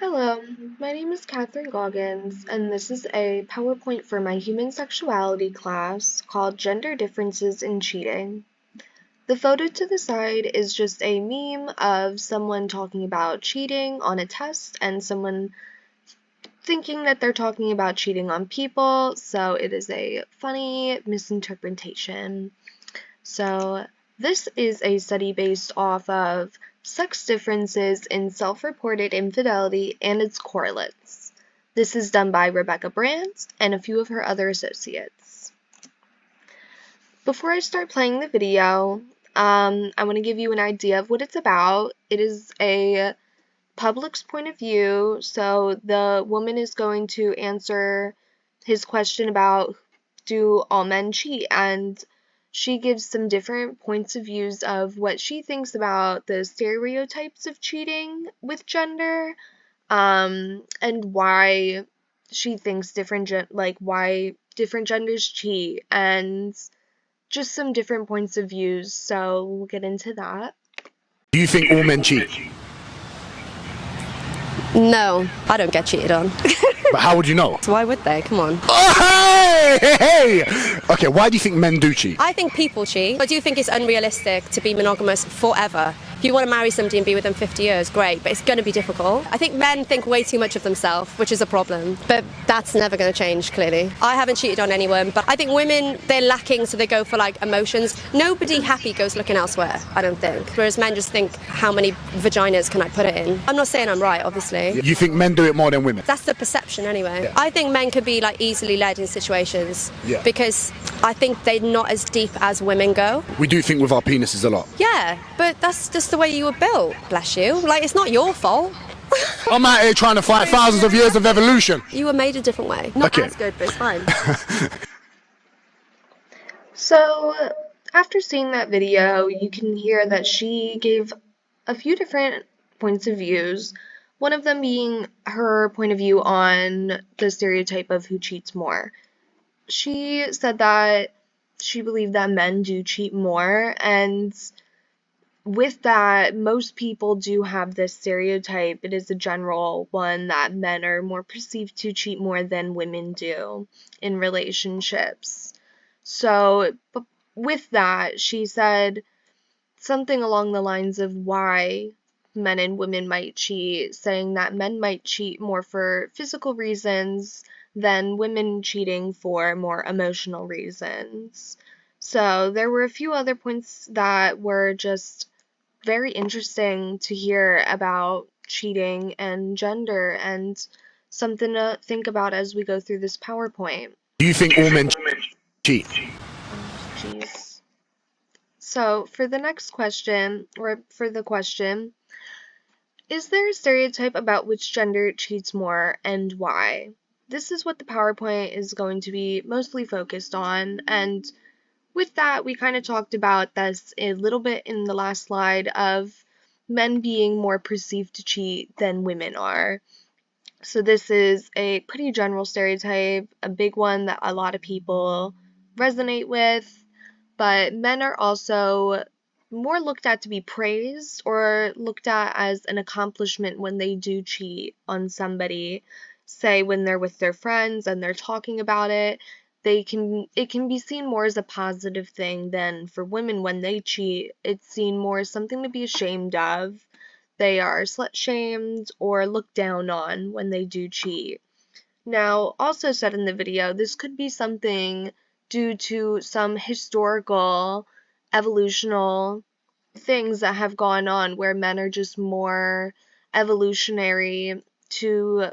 Hello, my name is Katherine Goggins, and this is a PowerPoint for my human sexuality class called Gender Differences in Cheating. The photo to the side is just a meme of someone talking about cheating on a test and someone thinking that they're talking about cheating on people, so it is a funny misinterpretation. So this is a study based off of sex differences in self-reported infidelity and its correlates. This is done by Rebecca Brandt and a few of her other associates. Before I start playing the video, I want to give you an idea of what it's about. It is a public's point of view, so the woman is going to answer his question about do all men cheat, and she gives some different points of views of what she thinks about the stereotypes of cheating with gender, and why she thinks why different genders cheat, and just some different points of views. So we'll get into that. Do you think all men cheat? No, I don't get cheated on. But how would you know? So why would they? Come on. Oh, hey! Okay, why do you think men do cheat? I think people cheat. I do think it's unrealistic to be monogamous forever. If you want to marry somebody and be with them 50 years, great, but it's going to be difficult. I think men think way too much of themselves, which is a problem, but that's never going to change, clearly. I haven't cheated on anyone, but I think women, they're lacking, so they go for, emotions. Nobody happy goes looking elsewhere, I don't think. Whereas men just think, how many vaginas can I put it in? I'm not saying I'm right, obviously. You think men do it more than women? That's the perception, anyway. Yeah. I think men could be, easily led in situations, Yeah. because I think they're not as deep as women go. We do think with our penises a lot. Yeah, but that's just the way you were built, bless you. It's not your fault. I'm out here trying to fight thousands of years of evolution. You were made a different way. Not Okay. as good, but it's fine. So, after seeing that video, you can hear that she gave a few different points of views, one of them being her point of view on the stereotype of who cheats more. She said that she believed that men do cheat more, and with that, most people do have this stereotype. It is a general one that men are more perceived to cheat more than women do in relationships. So, with that, she said something along the lines of why men and women might cheat, saying that men might cheat more for physical reasons than women cheating for more emotional reasons. So, there were a few other points that were just very interesting to hear about cheating and gender, and something to think about as we go through this PowerPoint. Do you think all men cheat? Jeez. So for the next question, or for the question, is there a stereotype about which gender cheats more and why? This is what the PowerPoint is going to be mostly focused on, and with that, we kind of talked about this a little bit in the last slide of men being more perceived to cheat than women are. So this is a pretty general stereotype, a big one that a lot of people resonate with, but men are also more looked at to be praised or looked at as an accomplishment when they do cheat on somebody. Say when they're with their friends and they're talking about it, it can be seen more as a positive thing than for women when they cheat. It's seen more as something to be ashamed of. They are slut shamed or looked down on when they do cheat. Now, also said in the video, this could be something due to some historical, evolutional things that have gone on where men are just more evolutionary to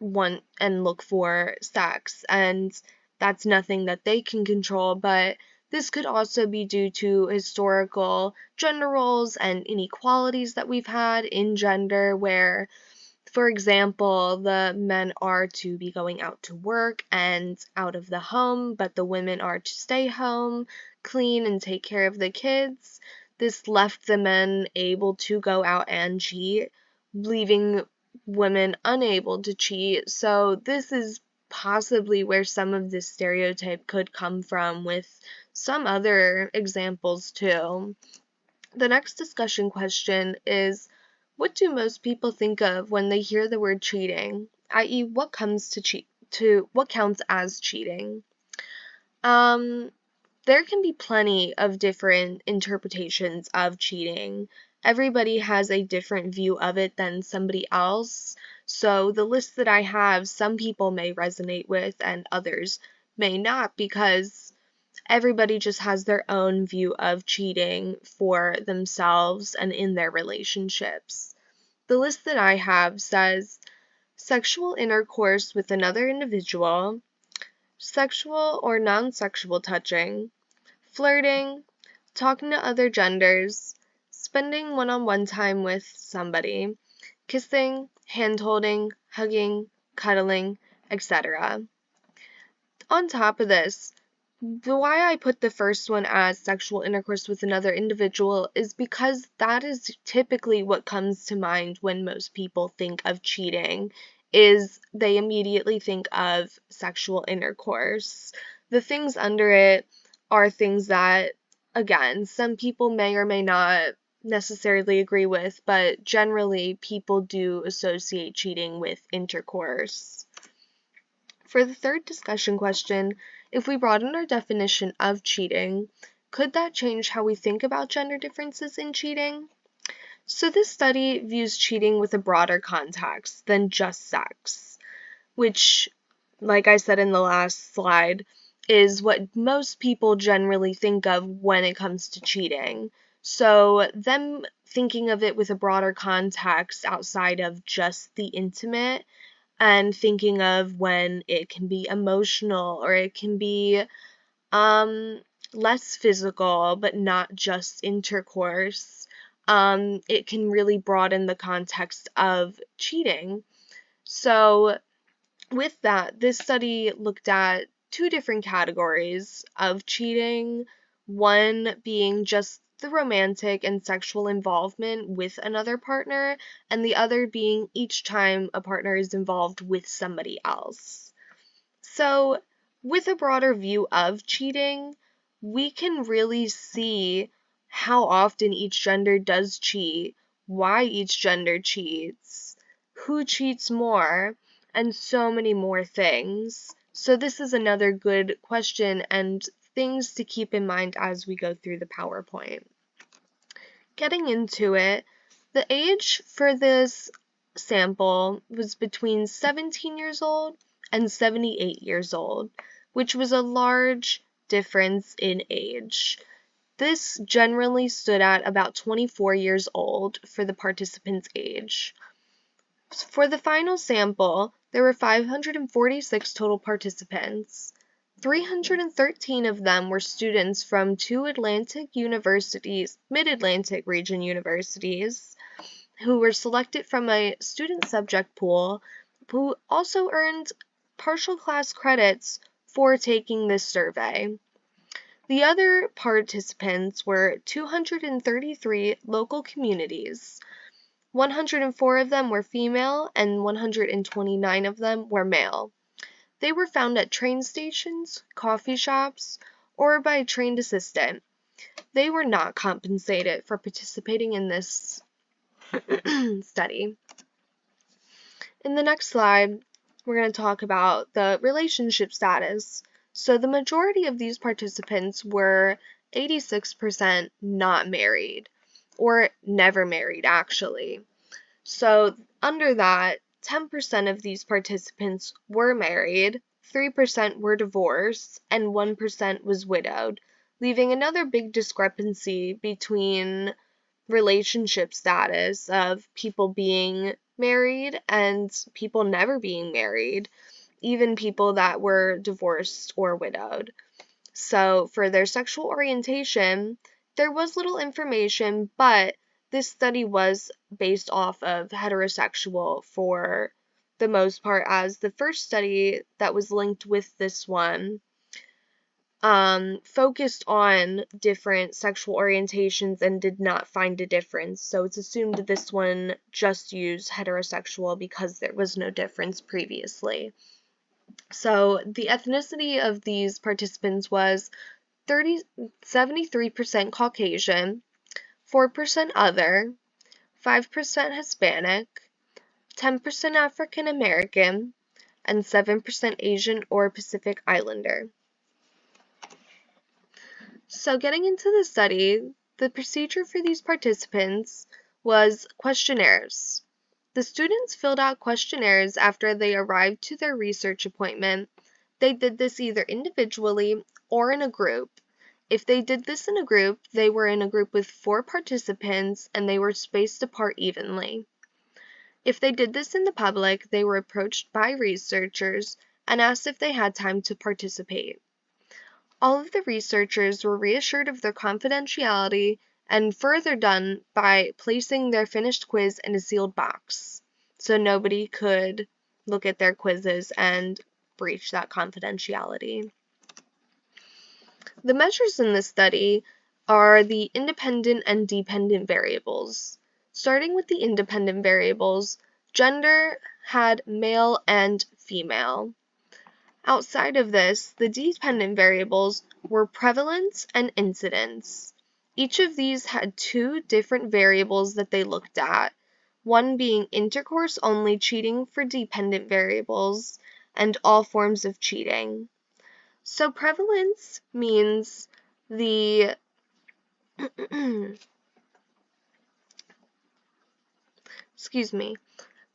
want and look for sex, and that's nothing that they can control, but this could also be due to historical gender roles and inequalities that we've had in gender where, for example, the men are to be going out to work and out of the home, but the women are to stay home, clean, and take care of the kids. This left the men able to go out and cheat, leaving women unable to cheat. So this is possibly where some of this stereotype could come from, with some other examples too. The next discussion question is, What do most people think of when they hear the word cheating? I.e., what counts as cheating? There can be plenty of different interpretations of cheating. Everybody has a different view of it than somebody else. So the list that I have, some people may resonate with and others may not, because everybody just has their own view of cheating for themselves and in their relationships. The list that I have says sexual intercourse with another individual, sexual or non-sexual touching, flirting, talking to other genders, spending one-on-one time with somebody, kissing, hand-holding, hugging, cuddling, etc. On top of this, why I put the first one as sexual intercourse with another individual is because that is typically what comes to mind when most people think of cheating, is they immediately think of sexual intercourse. The things under it are things that, again, some people may or may not necessarily agree with, but generally people do associate cheating with intercourse. For the third discussion question, if we broaden our definition of cheating, could that change how we think about gender differences in cheating? So this study views cheating with a broader context than just sex, which, like I said in the last slide, is what most people generally think of when it comes to cheating. So them thinking of it with a broader context outside of just the intimate, and thinking of when it can be emotional or it can be um, less physical but not just intercourse. It can really broaden the context of cheating. So with that, this study looked at two different categories of cheating, one being just the romantic and sexual involvement with another partner, and the other being each time a partner is involved with somebody else. So, with a broader view of cheating, we can really see how often each gender does cheat, why each gender cheats, who cheats more, and so many more things. So this is another good question and things to keep in mind as we go through the PowerPoint. Getting into it, the age for this sample was between 17 years old and 78 years old, which was a large difference in age. This generally stood at about 24 years old for the participants' age. For the final sample, there were 546 total participants. 313 of them were students from two Mid-Atlantic region universities, who were selected from a student subject pool, who also earned partial class credits for taking this survey. The other participants were 233 local communities. 104 of them were female and 129 of them were male. They were found at train stations, coffee shops, or by a trained assistant. They were not compensated for participating in this study. In the next slide, we're going to talk about the relationship status. So the majority of these participants were 86% not married, or never married actually. So under that, 10% of these participants were married, 3% were divorced, and 1% was widowed, leaving another big discrepancy between relationship status of people being married and people never being married, even people that were divorced or widowed. So for their sexual orientation, there was little information, but this study was based off of heterosexual for the most part, as the first study that was linked with this one focused on different sexual orientations and did not find a difference. So it's assumed that this one just used heterosexual because there was no difference previously. So the ethnicity of these participants was 73% Caucasian, 4% other, 5% Hispanic, 10% African American, and 7% Asian or Pacific Islander. So getting into the study, the procedure for these participants was questionnaires. The students filled out questionnaires after they arrived to their research appointment. They did this either individually or in a group. If they did this in a group, they were in a group with 4 participants and they were spaced apart evenly. If they did this in the public, they were approached by researchers and asked if they had time to participate. All of the researchers were reassured of their confidentiality and further done by placing their finished quiz in a sealed box, so nobody could look at their quizzes and breach that confidentiality. The measures in this study are the independent and dependent variables. Starting with the independent variables, gender had male and female. Outside of this, the dependent variables were prevalence and incidence. Each of these had 2 different variables that they looked at, one being intercourse-only cheating for dependent variables and all forms of cheating. So prevalence means the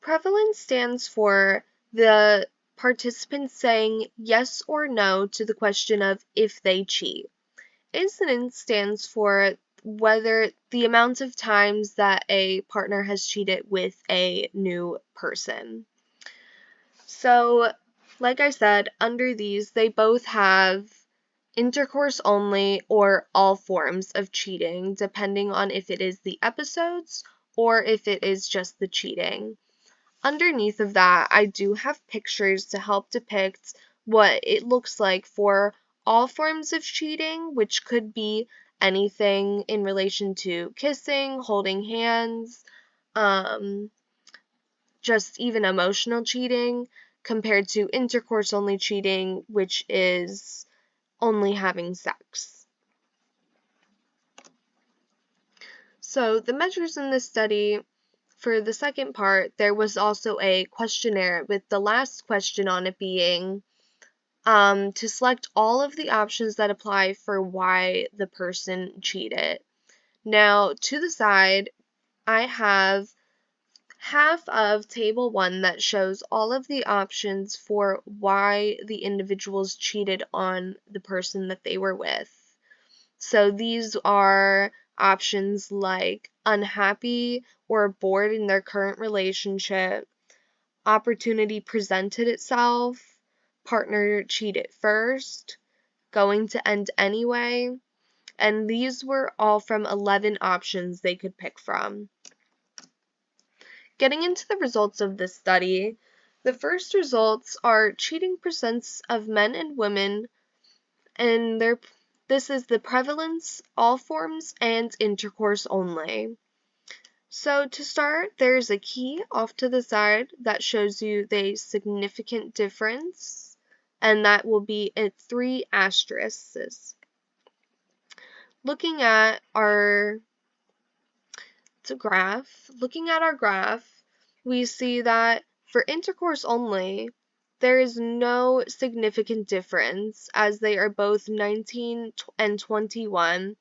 Prevalence stands for the participants saying yes or no to the question of if they cheat. Incidence stands for whether the amount of times that a partner has cheated with a new person. So, like I said, under these, they both have intercourse only or all forms of cheating, depending on if it is the episodes or if it is just the cheating. Underneath of that, I do have pictures to help depict what it looks like for all forms of cheating, which could be anything in relation to kissing, holding hands, just even emotional cheating, compared to intercourse-only cheating, which is only having sex. So the measures in this study, for the second part, there was also a questionnaire with the last question on it being to select all of the options that apply for why the person cheated. Now, to the side, I have half of table 1 that shows all of the options for why the individuals cheated on the person that they were with. So these are options like unhappy or bored in their current relationship, opportunity presented itself, partner cheated first, going to end anyway, and these were all from 11 options they could pick from. Getting into the results of this study, the first results are cheating percents of men and women, and this is the prevalence, all forms, and intercourse only. So to start, there's a key off to the side that shows you the significant difference, and that will be at 3 asterisks. Looking at our graph, we see that for intercourse only, there is no significant difference as they are both 19 and 21,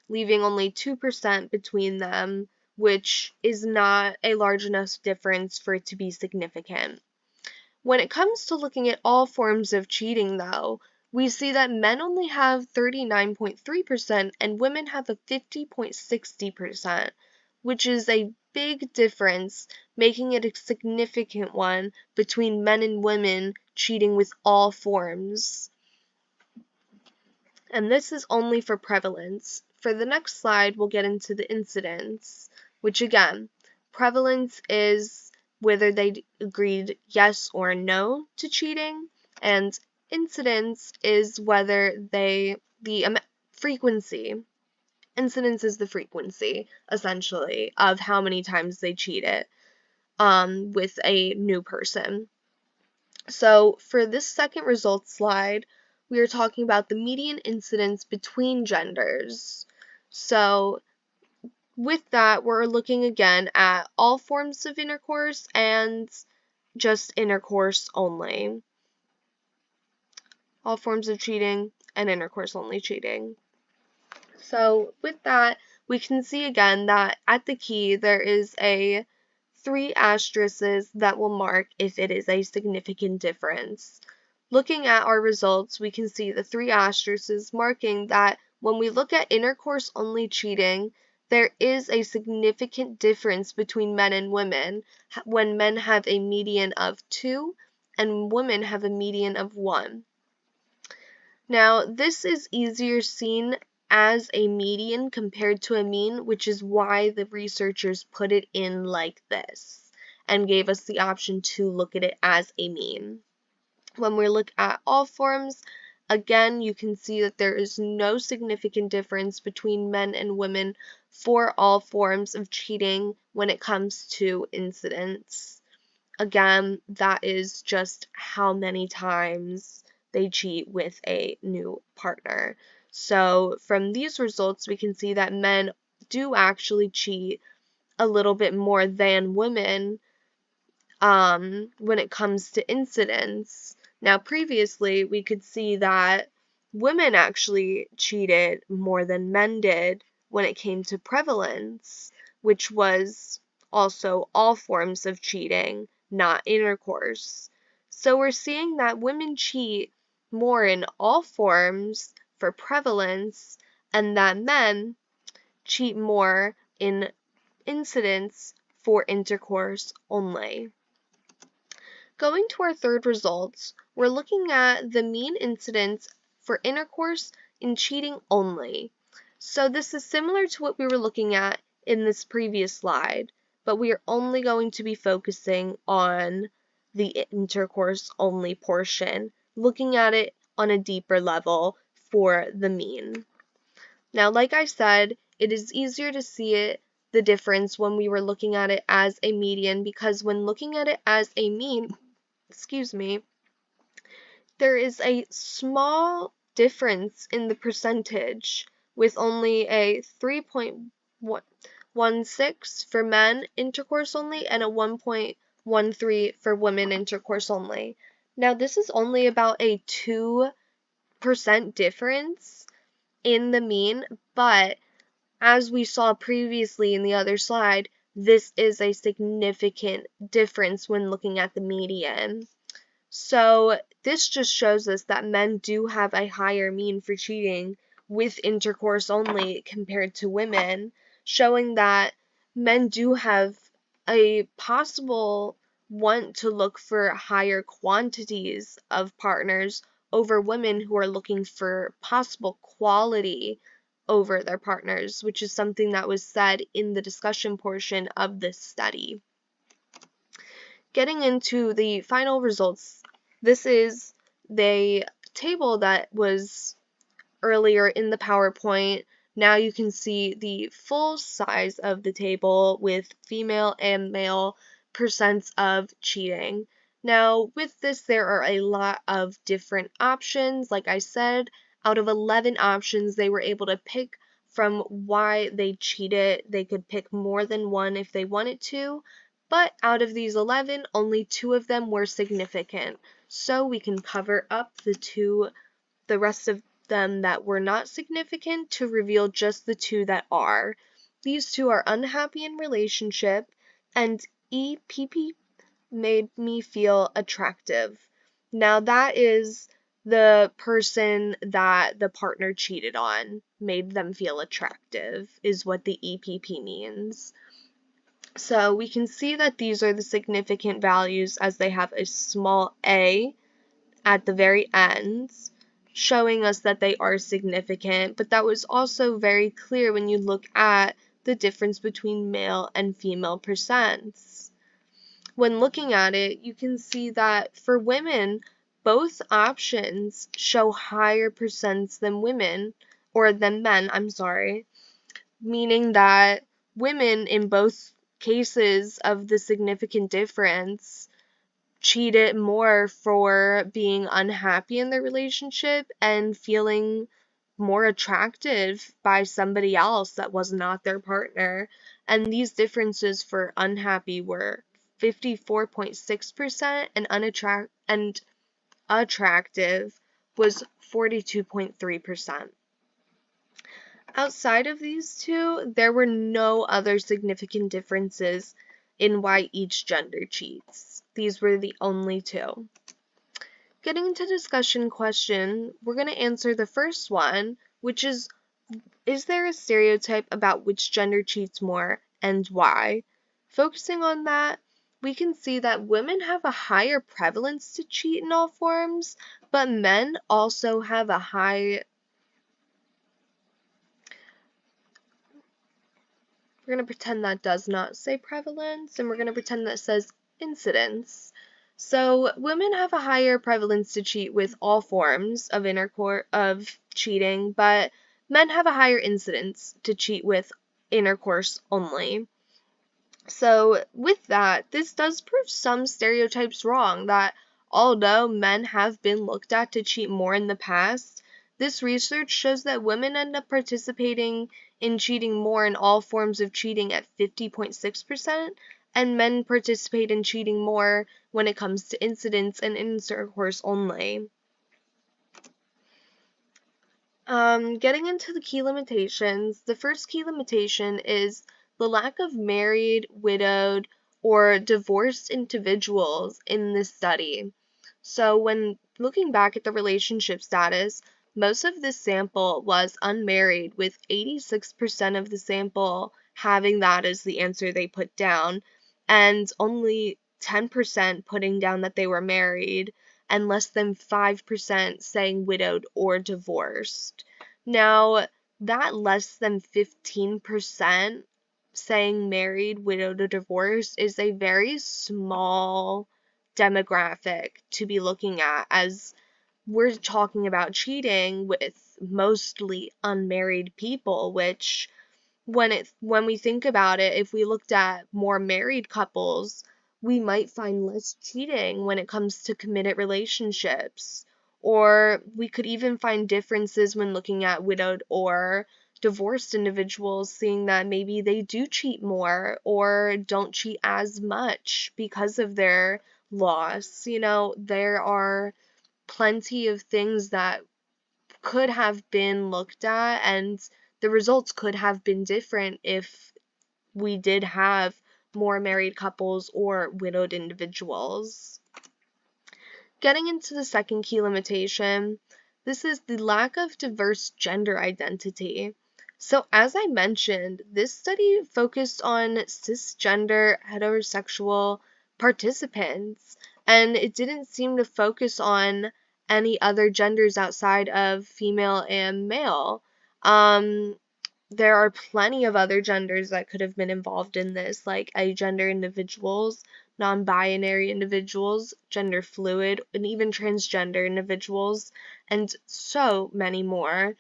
leaving only 2% between them, which is not a large enough difference for it to be significant. When it comes to looking at all forms of cheating, though, we see that men only have 39.3% and women have a 50.60%, which is a big difference, making it a significant one between men and women cheating with all forms. And this is only for prevalence. For the next slide, we'll get into the incidence, which again, prevalence is whether they agreed yes or no to cheating, and incidence is whether frequency. Incidence is the frequency, essentially, of how many times they cheated with a new person. So for this second results slide, we are talking about the median incidence between genders. So with that, we're looking again at all forms of intercourse and just intercourse only. All forms of cheating and intercourse only cheating. So with that, we can see again that at the key there is a 3 asterisks that will mark if it is a significant difference. Looking at our results, we can see the 3 asterisks marking that when we look at intercourse only cheating, there is a significant difference between men and women when men have a median of 2 and women have a median of 1. Now, this is easier seen as a median compared to a mean, which is why the researchers put it in like this and gave us the option to look at it as a mean. When we look at all forms, again, you can see that there is no significant difference between men and women for all forms of cheating when it comes to incidents. Again, that is just how many times they cheat with a new partner. So from these results, we can see that men do actually cheat a little bit more than women when it comes to incidents. Now, previously, we could see that women actually cheated more than men did when it came to prevalence, which was also all forms of cheating, not intercourse. So we're seeing that women cheat more in all forms for prevalence, and that men cheat more in incidents for intercourse only. Going to our third results, we're looking at the mean incidence for intercourse in cheating only. So this is similar to what we were looking at in this previous slide, but we are only going to be focusing on the intercourse only portion, looking at it on a deeper level for the mean. Now, like I said, it is easier to see the difference when we were looking at it as a median, because when looking at it as a mean, there is a small difference in the percentage, with only a 3.16 for men intercourse only and a 1.13 for women intercourse only. Now, this is only about a 2% difference in the mean, but as we saw previously in the other slide, this is a significant difference when looking at the median. So this just shows us that men do have a higher mean for cheating with intercourse only compared to women, showing that men do have a possible want to look for higher quantities of partners over women who are looking for possible quality over their partners, which is something that was said in the discussion portion of this study. Getting into the final results, this is the table that was earlier in the PowerPoint. Now you can see the full size of the table with female and male percents of cheating. Now, with this, there are a lot of different options. Like I said, out of 11 options, they were able to pick from why they cheated. They could pick more than one if they wanted to, but out of these 11, only 2 of them were significant. So we can cover up the rest of them that were not significant to reveal just the 2 that are. These 2 are unhappy in relationship and EPP made me feel attractive. Now that is the person that the partner cheated on made them feel attractive, is what the EPP means. So we can see that these are the significant values as they have a small a at the very end, showing us that they are significant, but that was also very clear when you look at the difference between male and female percents. When looking at it, you can see that for women, both options show higher percents than women, or than men, meaning that women in both cases of the significant difference cheated more for being unhappy in their relationship and feeling more attractive by somebody else that was not their partner. And these differences for unhappy were 54.6% and attractive was 42.3%. Outside of these two, there were no other significant differences in why each gender cheats. These were the only two. Getting into discussion question, we're going to answer the first one, which is there a stereotype about which gender cheats more and why? Focusing on that, we can see that women have a higher prevalence to cheat in all forms, but men also have a high. We're going to pretend that does not say prevalence, and we're going to pretend that says incidence. So women have a higher prevalence to cheat with all forms of cheating, but men have a higher incidence to cheat with intercourse only. So with that, this does prove some stereotypes wrong, that although men have been looked at to cheat more in the past, this research shows that women end up participating in cheating more in all forms of cheating at 50.6%, and men participate in cheating more when it comes to incidents and intercourse only. Getting into the key limitations, the first key limitation is the lack of married, widowed, or divorced individuals in this study. So when looking back at the relationship status, most of this sample was unmarried, with 86% of the sample having that as the answer they put down, and only 10% putting down that they were married, and less than 5% saying widowed or divorced. Now, that less than 15% saying married, widowed, or divorced is a very small demographic to be looking at, as we're talking about cheating with mostly unmarried people, which when we think about it, if we looked at more married couples, we might find less cheating when it comes to committed relationships. Or we could even find differences when looking at widowed or divorced individuals, seeing that maybe they do cheat more or don't cheat as much because of their loss. There are plenty of things that could have been looked at, and the results could have been different if we did have more married couples or widowed individuals. Getting into the second key limitation, this is the lack of diverse gender identity. So as I mentioned, this study focused on cisgender heterosexual participants, and it didn't seem to focus on any other genders outside of female and male. There are plenty of other genders that could have been involved in this, like agender individuals, non-binary individuals, gender fluid, and even transgender individuals, and so many more.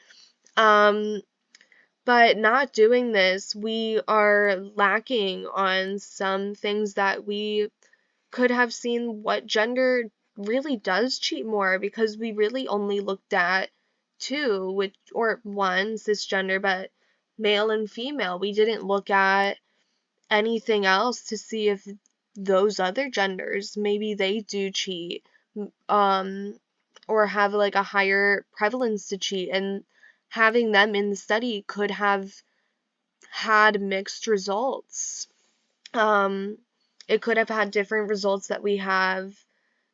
But not doing this, we are lacking on some things that we could have seen what gender really does cheat more, because we really only looked at one cisgender, but male and female. We didn't look at anything else to see if those other genders, maybe they do cheat, um, or have like a higher prevalence to cheat, and having them in the study could have had mixed results. It could have had different results that we have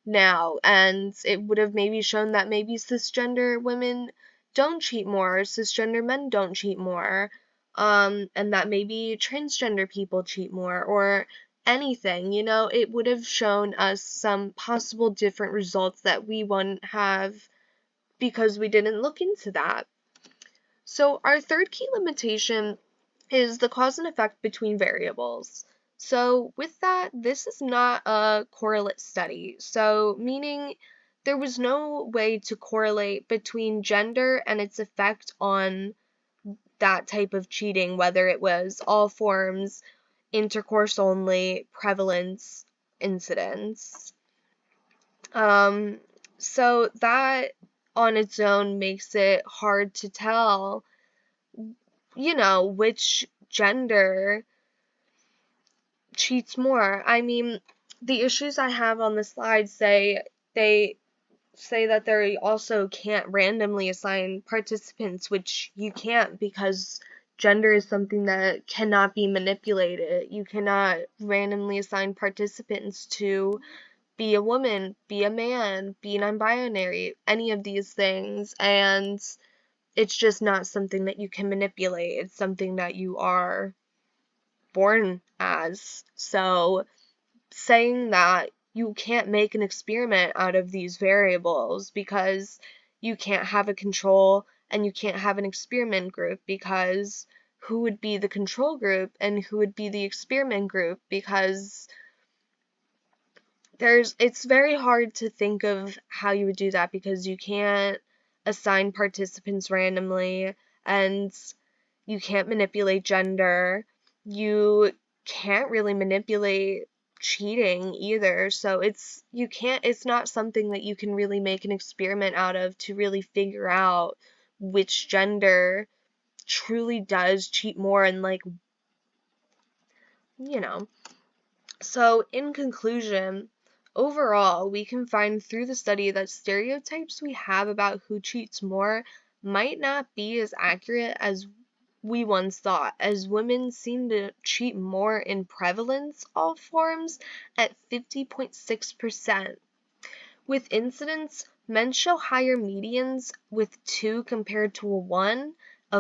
now, and it would have maybe shown that maybe cisgender women don't cheat more, cisgender men don't cheat more, and that maybe transgender people cheat more, or anything. It would have shown us some possible different results that we wouldn't have because we didn't look into that. So our third key limitation is the cause and effect between variables. So with that, this is not a correlate study. So meaning there was no way to correlate between gender and its effect on that type of cheating, whether it was all forms, intercourse only, prevalence, incidence. So that on its own makes it hard to tell, which gender cheats more. I mean, the issues I have on the slide they say that they also can't randomly assign participants, which you can't because gender is something that cannot be manipulated. You cannot randomly assign participants to be a woman, be a man, be non-binary, any of these things, and it's just not something that you can manipulate. It's something that you are born as. So saying that you can't make an experiment out of these variables because you can't have a control and you can't have an experiment group, because who would be the control group and who would be the experiment group? Because it's very hard to think of how you would do that, because you can't assign participants randomly, and you can't manipulate gender. You can't really manipulate cheating either. So it's not something that you can really make an experiment out of to really figure out which gender truly does cheat more, and you know. So, in conclusion, overall, we can find through the study that stereotypes we have about who cheats more might not be as accurate as we once thought, as women seem to cheat more in prevalence, all forms, at 50.6%. With incidence, men show higher medians with 2 compared to a 1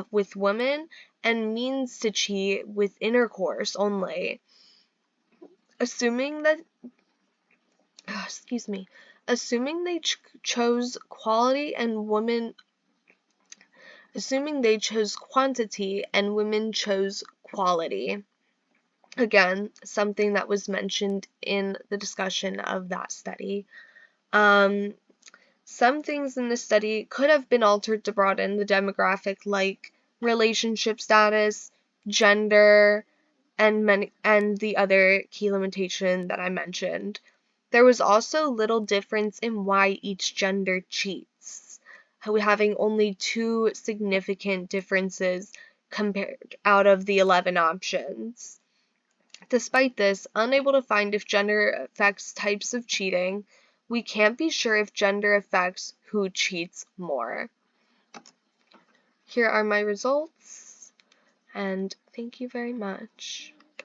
with women, and means to cheat with intercourse only. Assuming that assuming they chose quality and women assuming they chose quantity and women chose quality. Again, something that was mentioned in the discussion of that study. Some things in this study could have been altered to broaden the demographic, like relationship status, gender, and the other key limitation that I mentioned. There was also little difference in why each gender cheats, having only 2 significant differences compared out of the 11 options. Despite this, unable to find if gender affects types of cheating, we can't be sure if gender affects who cheats more. Here are my results, and thank you very much.